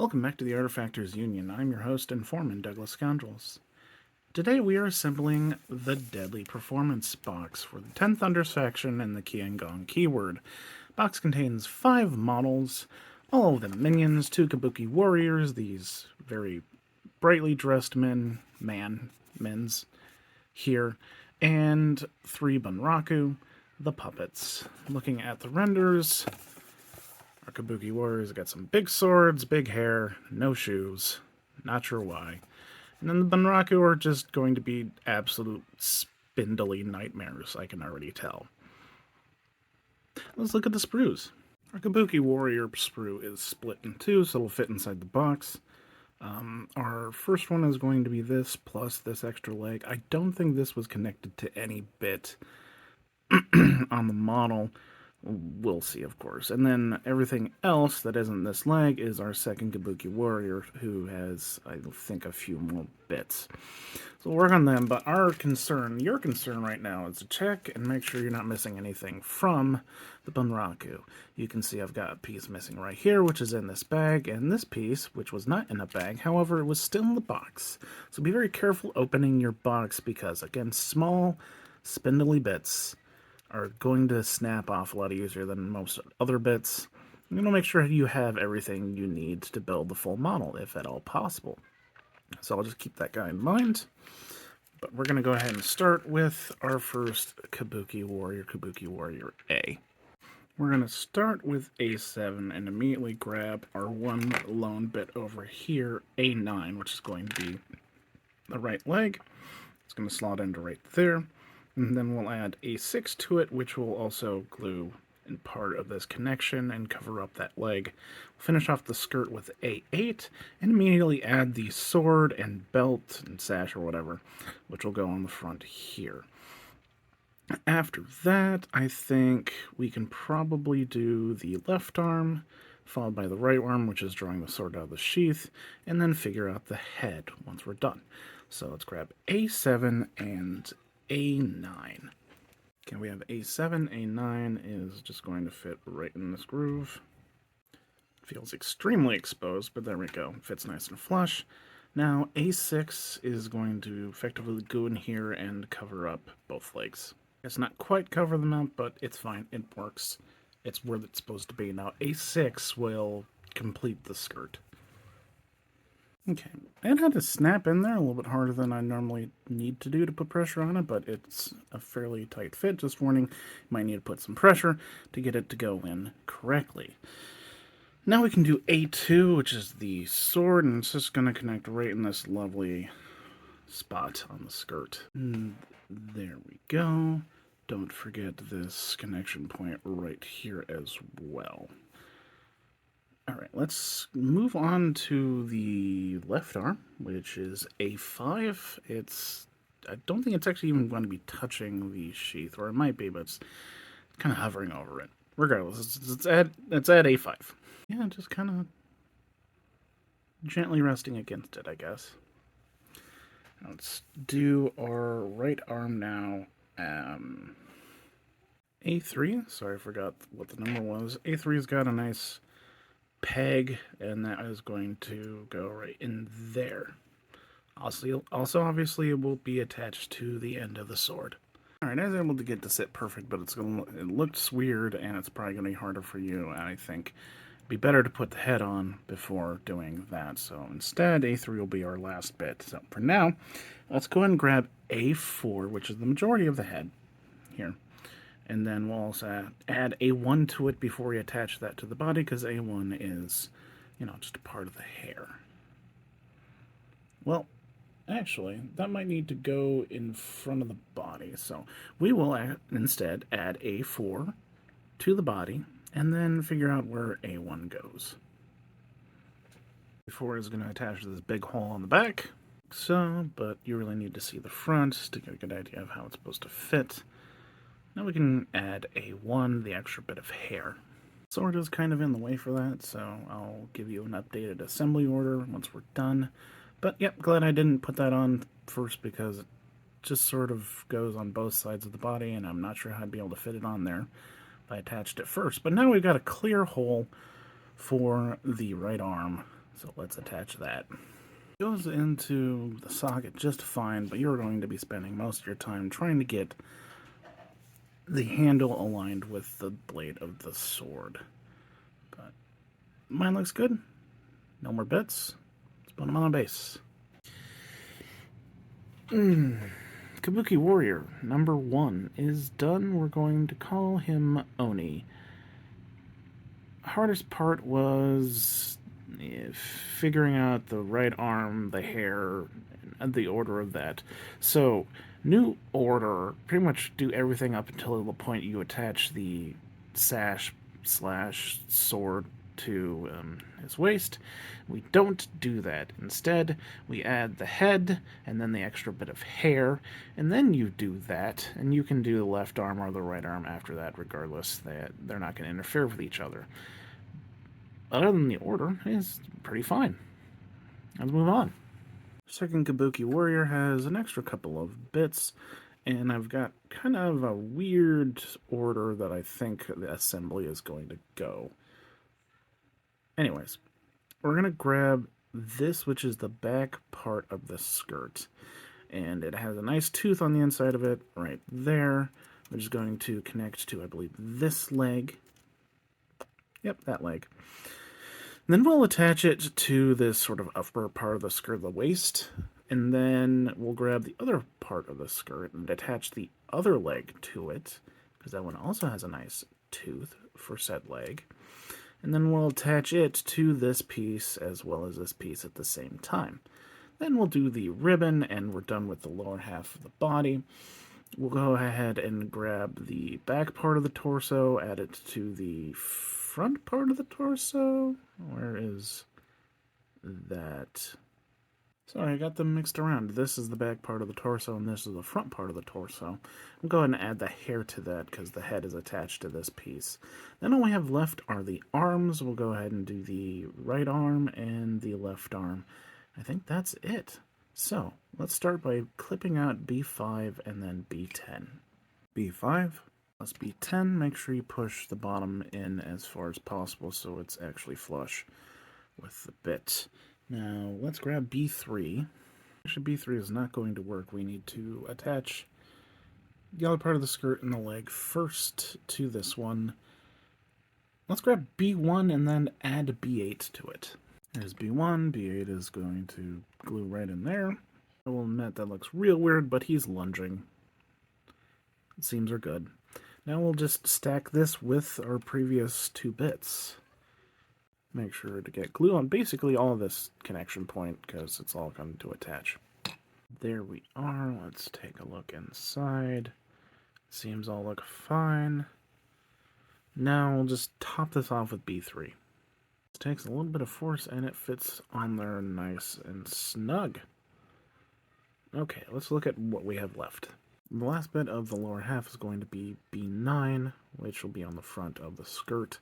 Welcome back to the Artefactors Union. I'm your host and foreman, Douglas Scoundrels. Today we are assembling the Deadly Performance box for the 10th Thunders faction and the Qiangong keyword. Box contains 5 models, all of them minions, 2 Kabuki Warriors, these very brightly dressed men's here, and 3 Bunraku, the puppets. Looking at the renders, our Kabuki Warriors got some big swords, big hair, no shoes. Not sure why. And then the Bunraku are just going to be absolute spindly nightmares, I can already tell. Let's look at the sprues. Our Kabuki Warrior sprue is split in 2, so it'll fit inside the box. Our first one is going to be this, plus this extra leg. I don't think this was connected to any bit on the model. We'll see, of course. And then everything else that isn't this leg is our second Kabuki Warrior, who has, I think, a few more bits. So we'll work on them, but your concern right now is to check and make sure you're not missing anything from the Bunraku. You can see I've got a piece missing right here, which is in this bag, and this piece, which was not in a bag, however, it was still in the box. So be very careful opening your box because, again, small, spindly bits are going to snap off a lot easier than most other bits. You want to make sure you have everything you need to build the full model, if at all possible. So I'll just keep that guy in mind. But we're going to go ahead and start with our first Kabuki Warrior A. We're going to start with A7 and immediately grab our one lone bit over here, A9, which is going to be the right leg. It's going to slot into right there. And then we'll add A6 to it, which will also glue in part of this connection and cover up that leg. We'll finish off the skirt with A8 and immediately add the sword and belt and sash or whatever, which will go on the front here. After that, I think we can probably do the left arm, followed by the right arm, which is drawing the sword out of the sheath, and then figure out the head once we're done. So let's grab A7 and A9. Okay, we have A7, A9 is just going to fit right in this groove. Feels extremely exposed, but there we go. Fits nice and flush. Now A6 is going to effectively go in here and cover up both legs. It's not quite cover them up, but it's fine. It works. It's where it's supposed to be. Now A6 will complete the skirt. Okay, it had to snap in there a little bit harder than I normally need to do to put pressure on it, but it's a fairly tight fit. Just warning, you might need to put some pressure to get it to go in correctly. Now we can do A2, which is the sword, and it's just going to connect right in this lovely spot on the skirt. And there we go. Don't forget this connection point right here as well. Alright, let's move on to the left arm, which is A5. I don't think it's actually even going to be touching the sheath, or it might be, but it's kind of hovering over it. Regardless, it's at A5. Yeah, just kind of gently resting against it, I guess. Let's do our right arm now. A3, sorry, I forgot what the number was. A3's got a nice peg, and that is going to go right in there. Also, obviously, it will be attached to the end of the sword. Alright, I was able to get to sit perfect, but it looks weird, and it's probably going to be harder for you, and I think it'd be better to put the head on before doing that. So instead, A3 will be our last bit. So for now, let's go ahead and grab A4, which is the majority of the head here. And then we'll also add A1 to it before we attach that to the body, because A1 is, just a part of the hair. Well, actually, that might need to go in front of the body. So we will instead add A4 to the body, and then figure out where A1 goes. A4 is going to attach to this big hole on the back, but you really need to see the front to get a good idea of how it's supposed to fit. Now we can add A1, the extra bit of hair. Sword is kind of in the way for that, so I'll give you an updated assembly order once we're done. But yep, glad I didn't put that on first because it just sort of goes on both sides of the body, and I'm not sure how I'd be able to fit it on there if I attached it first. But now we've got a clear hole for the right arm So let's attach that. It goes into the socket just fine, but you're going to be spending most of your time trying to get the handle aligned with the blade of the sword. But mine looks good. No more bits. Let's put them on a base. Kabuki Warrior, number 1, is done. We're going to call him Oni. Hardest part was figuring out the right arm, the hair, and the order of that. So, new order, pretty much do everything up until the point you attach the sash/sword to his waist. We don't do that. Instead, we add the head and then the extra bit of hair, and then you do that, and you can do the left arm or the right arm after that, regardless. They're not going to interfere with each other. Other than the order, is pretty fine. Let's move on. Second Kabuki Warrior has an extra couple of bits, and I've got kind of a weird order that I think the assembly is going to go. Anyways, we're going to grab this, which is the back part of the skirt, and it has a nice tooth on the inside of it right there, which is going to connect to, I believe, this leg. Yep, that leg. And then we'll attach it to this sort of upper part of the skirt, the waist, and then we'll grab the other part of the skirt and attach the other leg to it, because that one also has a nice tooth for said leg. And then we'll attach it to this piece as well as this piece at the same time. Then we'll do the ribbon, and we're done with the lower half of the body. We'll go ahead and grab the back part of the torso, add it to the front part of the torso. Where is that? Sorry, I got them mixed around. This is the back part of the torso, and this is the front part of the torso. We'll go ahead and add the hair to that, because the head is attached to this piece. Then all we have left are the arms. We'll go ahead and do the right arm and the left arm. I think that's it. So, let's start by clipping out B5 and then B10. B5 plus B10, make sure you push the bottom in as far as possible so it's actually flush with the bit. Now, let's grab B3. Actually, B3 is not going to work. We need to attach the other part of the skirt and the leg first to this one. Let's grab B1 and then add B8 to it. There's B1, B8 is going to glue right in there. I will admit that looks real weird, but he's lunging. Seams are good. Now we'll just stack this with our previous two bits. Make sure to get glue on basically all of this connection point, because it's all going to attach. There we are. Let's take a look inside. Seams all look fine. Now we'll just top this off with B3. This takes a little bit of force and it fits on there nice and snug. Okay, let's look at what we have left. The last bit of the lower half is going to be B9, which will be on the front of the skirt.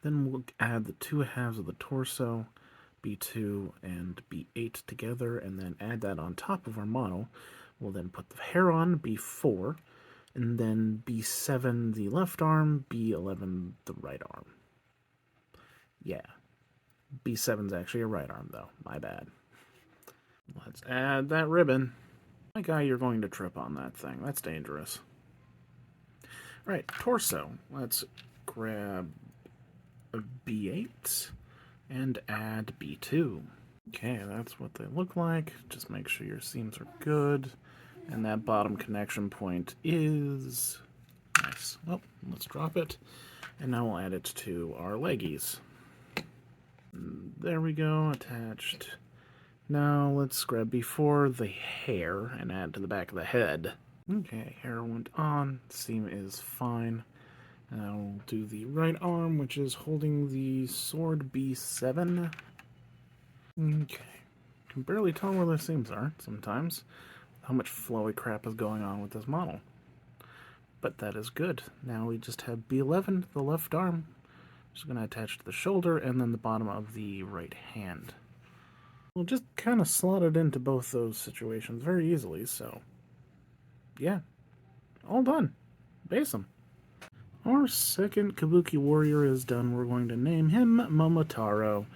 Then we'll add the two halves of the torso, B2 and B8 together, and then add that on top of our model. We'll then put the hair on, B4, and then B7 the left arm, B11 the right arm. Yeah, B7's actually a right arm though, my bad. Let's add that ribbon. My guy, you're going to trip on that thing. That's dangerous. Right, torso. Let's grab a B8 and add B2. Okay, that's what they look like. Just make sure your seams are good. And that bottom connection point is nice. Oh, let's drop it. And now we'll add it to our leggies. There we go, attached. Now let's grab B4 the hair and add to the back of the head. Okay, hair went on, seam is fine. Now we'll do the right arm, which is holding the sword B7. Okay, can barely tell where the seams are sometimes. How much flowy crap is going on with this model. But that is good. Now we just have B11, the left arm. Just going to attach to the shoulder and then the bottom of the right hand. We'll just kind of slot it into both those situations very easily, so yeah, all done. Base him. Our second Kabuki Warrior is done. We're going to name him Momotaro.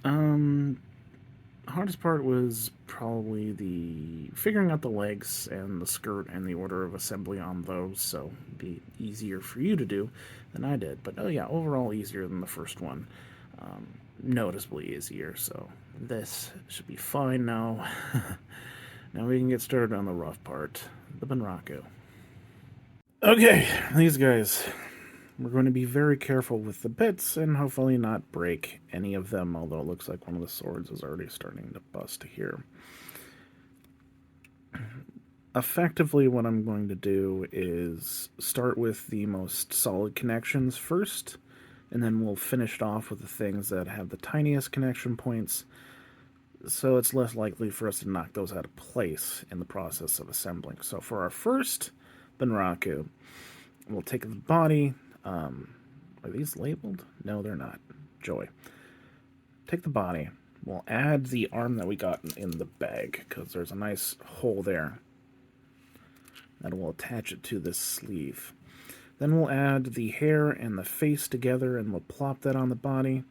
Hardest part was probably the figuring out the legs and the skirt and the order of assembly on those, so it'd be easier for you to do than I did. But oh yeah, overall easier than the first one. Noticeably easier, so this should be fine now. Now we can get started on the rough part, the Bunraku. Okay, these guys. We're going to be very careful with the bits and hopefully not break any of them, although it looks like one of the swords is already starting to bust here. Effectively, what I'm going to do is start with the most solid connections first, and then we'll finish it off with the things that have the tiniest connection points, so it's less likely for us to knock those out of place in the process of assembling. So for our first Bunraku, we'll take the body. Are these labeled? No, they're not. Joy. Take the body. We'll add the arm that we got in the bag, because there's a nice hole there. That will attach it to this sleeve. Then we'll add the hair and the face together, and we'll plop that on the body.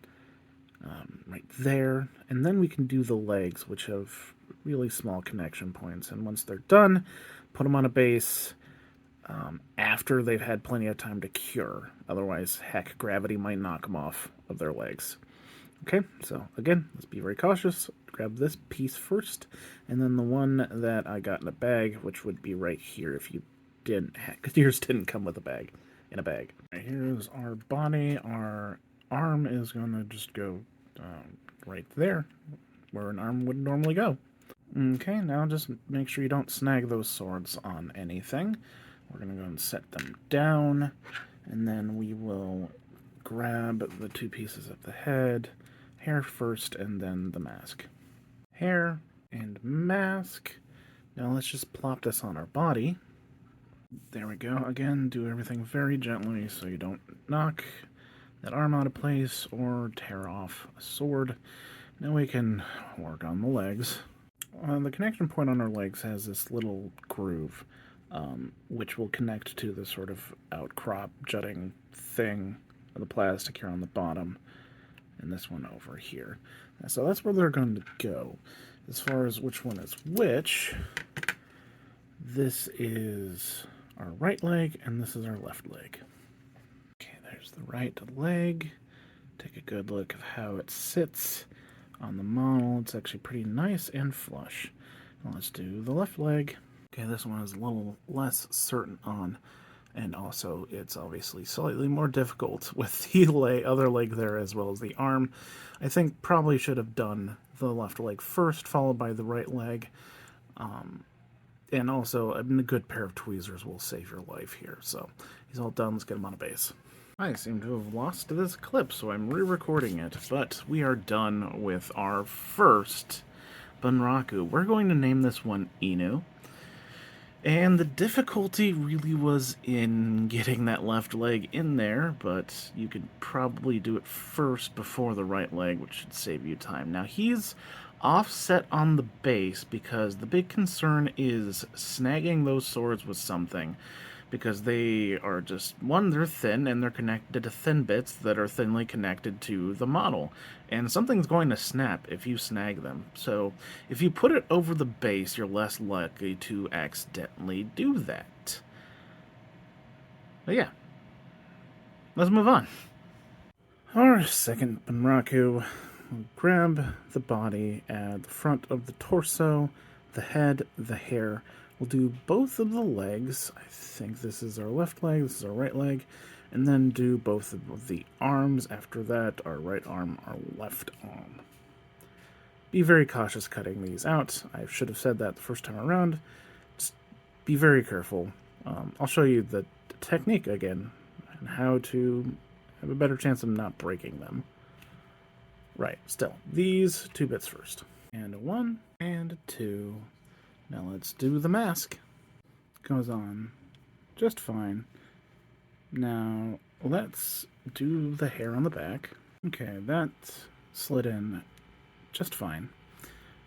Right there. And then we can do the legs, which have really small connection points. And once they're done, put them on a base. After they've had plenty of time to cure. Otherwise, heck, gravity might knock them off of their legs. Okay, so again, let's be very cautious. Grab this piece first, and then the one that I got in a bag, which would be right here if you didn't, because yours didn't come with a bag, in a bag. Right, here's our body. Our arm is going to just go right there, where an arm would normally go. Okay, now just make sure you don't snag those swords on anything. We're going to go and set them down, and then we will grab the two pieces of the head, hair first, and then the mask. Hair and mask. Now let's just plop this on our body. There we go. Again, do everything very gently so you don't knock that arm out of place or tear off a sword. Now we can work on the legs. The connection point on our legs has this little groove, which will connect to the sort of outcrop jutting thing of the plastic here on the bottom, and this one over here. So that's where they're going to go. As far as which one is which, this is our right leg, and this is our left leg. Okay, there's the right leg. Take a good look at how it sits on the model. It's actually pretty nice and flush. Now let's do the left leg. Okay, this one is a little less certain on, and also it's obviously slightly more difficult with the other leg there as well as the arm. I think probably should have done the left leg first, followed by the right leg. And also, a good pair of tweezers will save your life here. So he's all done. Let's get him on a base. I seem to have lost this clip, so I'm re-recording it. But we are done with our first Bunraku. We're going to name this one Inu. And the difficulty really was in getting that left leg in there, but you could probably do it first before the right leg, which should save you time. Now, he's offset on the base because the big concern is snagging those swords with something, because they are just, one, they're thin, and they're connected to thin bits that are thinly connected to the model. And something's going to snap if you snag them. So if you put it over the base, you're less likely to accidentally do that. But yeah, let's move on. Our second Bunraku. We'll grab the body, add the front of the torso, the head, the hair. We'll do both of the legs. I think this is our left leg, this is our right leg. And then do both of the arms. After that, our right arm, our left arm. Be very cautious cutting these out. I should have said that the first time around. Just be very careful. I'll show you the technique again, and how to have a better chance of not breaking them. Right, still, these two bits first. And a 1, and a 2. Now let's do the mask. Goes on just fine. Now, let's do the hair on the back. Okay, that slid in just fine.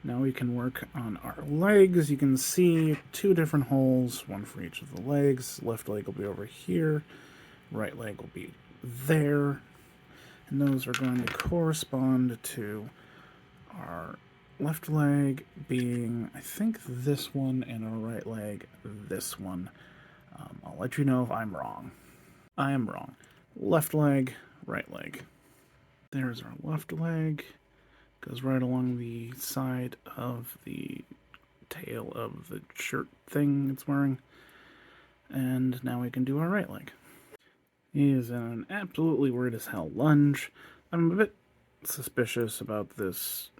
Now we can work on our legs. You can see 2 different holes, one for each of the legs. Left leg will be over here. Right leg will be there. And those are going to correspond to Our left leg being, I think, this one, and our right leg this one. I'll let you know if I'm wrong. I am wrong. Left leg, right leg. There's our left leg. Goes right along the side of the tail of the shirt thing it's wearing. And now we can do our right leg. He is in an absolutely weird as hell lunge. I'm a bit suspicious about this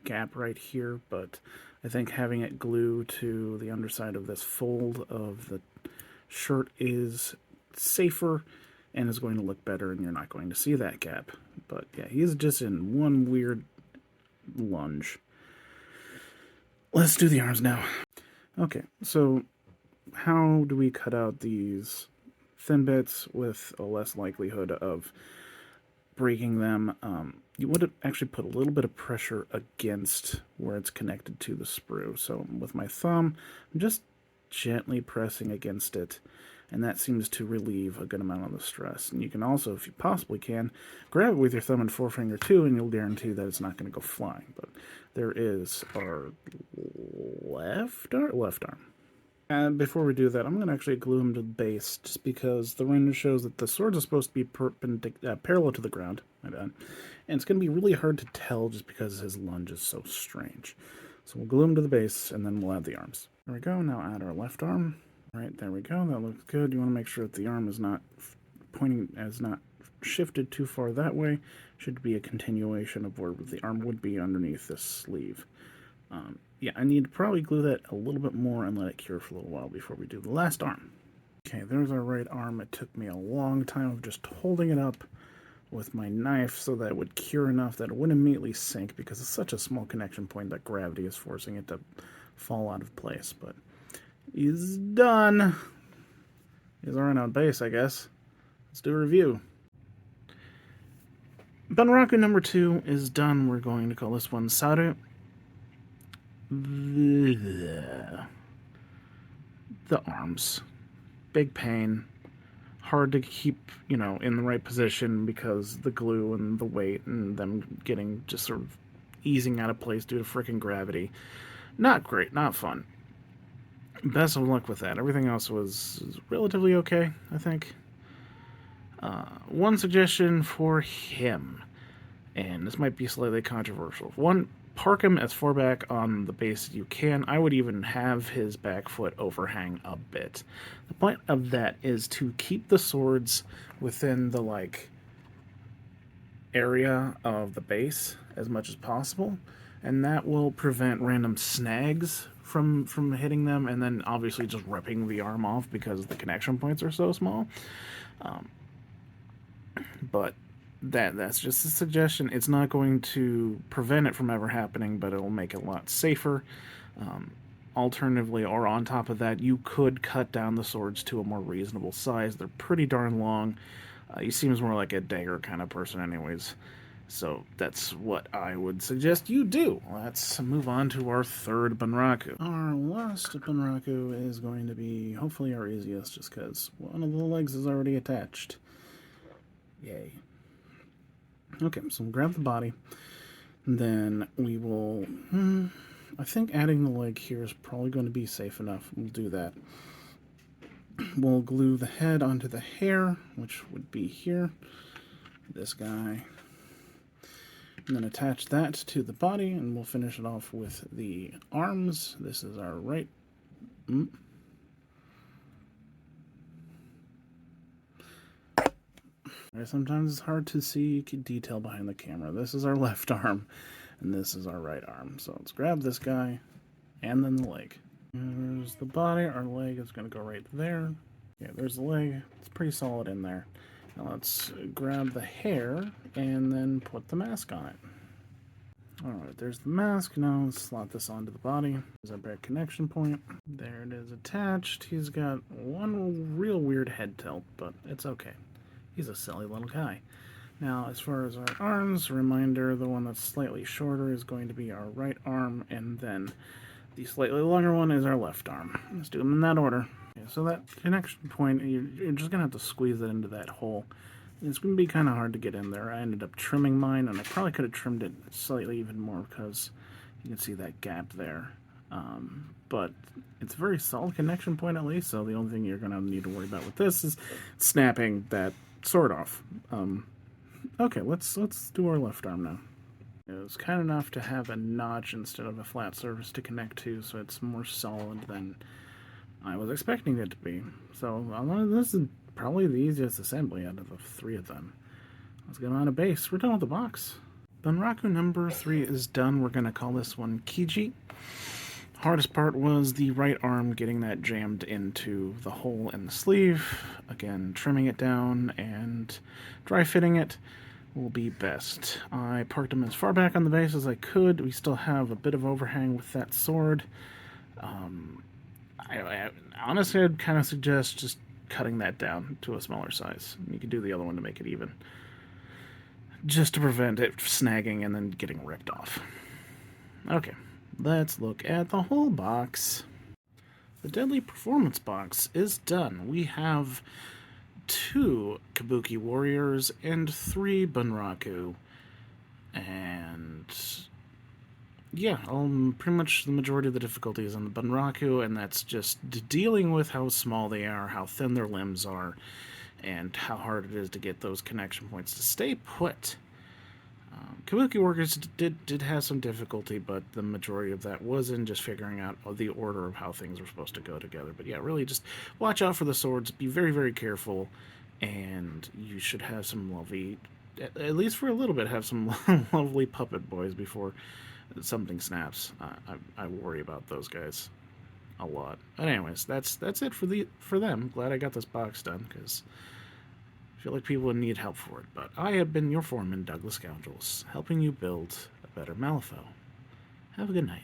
gap right here, but I think having it glue to the underside of this fold of the shirt is safer and is going to look better, and you're not going to see that gap. But yeah, he's just in one weird lunge. Let's do the arms now. Okay, so how do we cut out these thin bits with a less likelihood of breaking them? You would actually put a little bit of pressure against where it's connected to the sprue. So with my thumb, I'm just gently pressing against it, and that seems to relieve a good amount of the stress. And you can also, if you possibly can, grab it with your thumb and forefinger too, and you'll guarantee that it's not going to go flying. But there is our left arm. And before we do that, I'm going to actually glue him to the base, just because the render shows that the swords are supposed to be parallel to the ground. My bad. And it's going to be really hard to tell just because his lunge is so strange. So we'll glue him to the base, and then we'll add the arms. There we go. Now add our left arm. All right, there we go. That looks good. You want to make sure that the arm is not not shifted too far that way. Should be a continuation of where the arm would be underneath this sleeve. Yeah, I need to probably glue that a little bit more and let it cure for a little while before we do the last arm. Okay, there's our right arm. It took me a long time of just holding it up with my knife so that it would cure enough that it wouldn't immediately sink, because it's such a small connection point that gravity is forcing it to fall out of place. But he's done. He's already on base, I guess. Let's do a review. Bunraku number 2 is done. We're going to call this one Saru. The arms. Big pain. Hard to keep, in the right position because the glue and the weight and them getting just sort of easing out of place due to frickin' gravity. Not great, not fun. Best of luck with that. Everything else was relatively okay, I think. One suggestion for him, and this might be slightly controversial. One, park him as far back on the base as you can. I would even have his back foot overhang a bit. The point of that is to keep the swords within the, area of the base as much as possible, and that will prevent random snags from hitting them, and then obviously just ripping the arm off because the connection points are so small. But that's just a suggestion. It's not going to prevent it from ever happening, but it'll make it a lot safer. Alternatively, or on top of that, you could cut down the swords to a more reasonable size. They're pretty darn long. He seems more like a dagger kind of person anyways. So that's what I would suggest you do. Let's move on to our third Bunraku. Our last Bunraku is going to be hopefully our easiest, just because one of the legs is already attached. Yay. Okay, so we'll grab the body. Then we will... I think adding the leg here is probably going to be safe enough. We'll do that. We'll glue the head onto the hair, which would be here. This guy. And then attach that to the body, and we'll finish it off with the arms. This is our right... Sometimes it's hard to see detail behind the camera. This is our left arm, and this is our right arm. So let's grab this guy, and then the leg. There's the body. Our leg is going to go right there. Yeah, there's the leg. It's pretty solid in there. Now let's grab the hair, and then put the mask on it. Alright, there's the mask. Now let's slot this onto the body. There's our back connection point. There it is attached. He's got one real weird head tilt, but it's okay. He's a silly little guy. Now, as far as our arms, reminder, the one that's slightly shorter is going to be our right arm, and then the slightly longer one is our left arm. Let's do them in that order. Okay, so that connection point, you're just going to have to squeeze it into that hole It's going to be kind of hard to get in there. I ended up trimming mine, and I probably could have trimmed it slightly even more because you can see that gap there. But it's a very solid connection point at least, so the only thing you're going to need to worry about with this is snapping that sword off. Okay, let's do our left arm now. It was kind enough to have a notch instead of a flat surface to connect to, so it's more solid than I was expecting it to be. So this is probably the easiest assembly out of the three of them. Let's get on a base. We're done with the box. Bunraku number 3 is done. We're going to call this one Kiji. Hardest part was the right arm, getting that jammed into the hole in the sleeve. Again, trimming it down and dry fitting it will be best. I parked him as far back on the base as I could. We still have a bit of overhang with that sword. I honestly, I'd kind of suggest just cutting that down to a smaller size. You can do the other one to make it even, just to prevent it snagging and then getting ripped off. Okay, let's look at the whole box. The Deadly Performance box is done. We have 2 Kabuki Warriors and 3 Bunraku. And yeah, pretty much the majority of the difficulty is on the Bunraku, and that's just dealing with how small they are, how thin their limbs are, and how hard it is to get those connection points to stay put. Kabuki Warriors did have some difficulty, but the majority of that was in just figuring out the order of how things were supposed to go together. But yeah, really just watch out for the swords, be very, very careful, and you should have some lovely, at least for a little bit, have some lovely puppet boys before something snaps. I worry about those guys a lot. But anyways, that's it for them. Glad I got this box done, because I feel like people would need help for it. But I have been your foreman, Douglas Scoundrels, helping you build a better Malifaux. Have a good night.